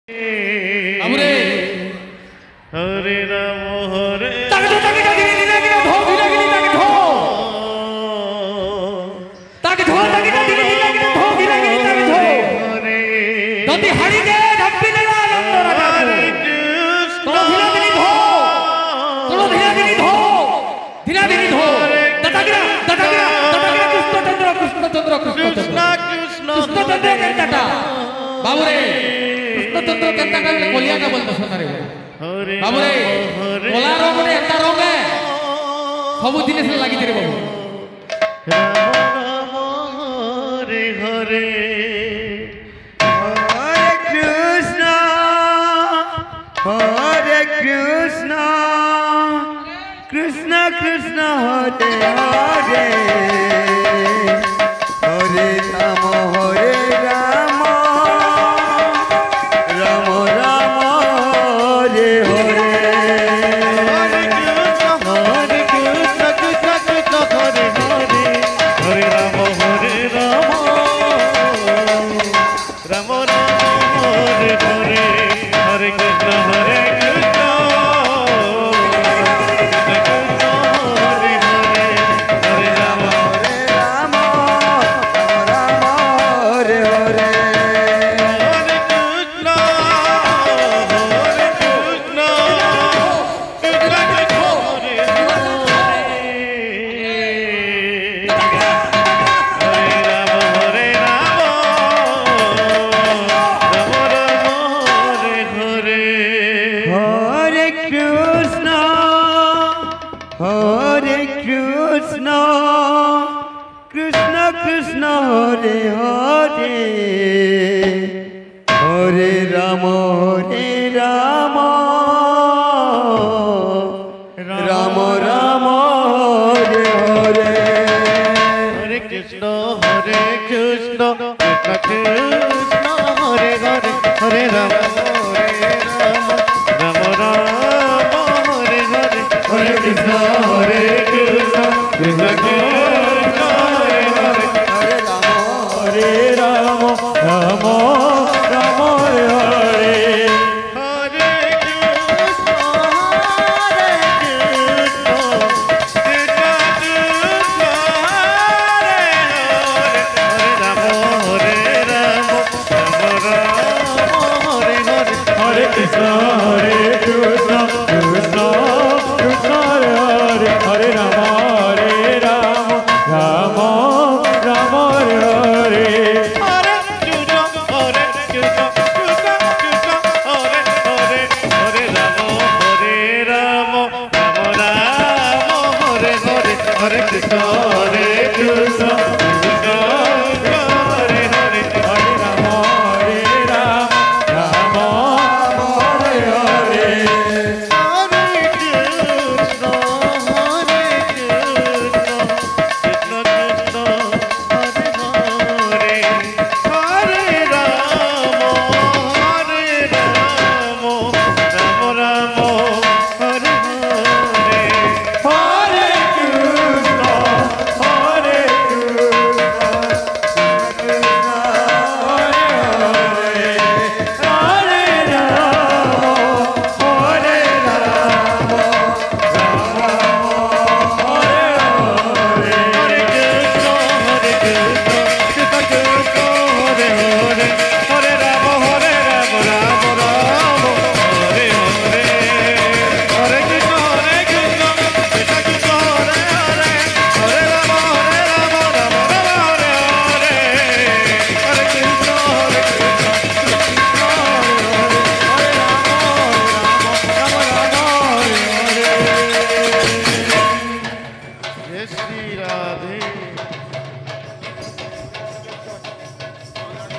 আমরে হরে রাম হরে তাকে ধো তাকে ধো ধীরে ধীরে ধো তাকে ধো তাকে ধো ধীরে ধীরে ধো ধীরে ধীরে তাকে ধো যদি হারি দে ঢাপি দে আনন্দ রাখো তোরা ধীরে ধীরে ধো তোরা ধীরে ধীরে ধো ধীরে ধীরে ধো দাদাগিরা কৃষ্ণচন্দ্র কেন্টাটা বাবুরে কৃষ্ণচন্দ্র কেন্টাটা কলিয়াটা বলতো সোনারে বাবুরে কলা রঙে একটা রঙে সবু জিনিস লাগিতে রে বাবু হরে হরে হরে কৃষ্ণ কৃষ্ণ কৃষ্ণ হরে হরে হরে রাম হরে রাম রাম রাম হরে হরে হরে কৃষ্ণ কৃষ্ণ কৃষ্ণ হরে হরে হরে রাম হরে রাম রাম রাম হরে হরে হরে কৃষ্ণ হরে কৃষ্ণ হরে হরে হরে রাম হরে রাম রাম হরে হরে হরে কৃষ্ণ কৃষ্ণ কৃষ্ণ হরে হরে কৃষ্ণ কৃষ্ণ কৃষ্ণ হরে হরে হরে রাম রাম রাম হরে হরে হরে কৃষ্ণ কৃষ্ণ কৃষ্ণ হরে হরে হরে রাম রাম রাম হরে হরে হরে কৃষ্ণ কৃষ্ণ কৃষ্ণ হরে হরে হরে রাম রাম রাম হরে হরে হরে কৃষ্ণ কৃষ্ণ কৃষ্ণ হরে হরে রাম রাম রাম রাম হরে হরে হরে কৃষ্ণ হরে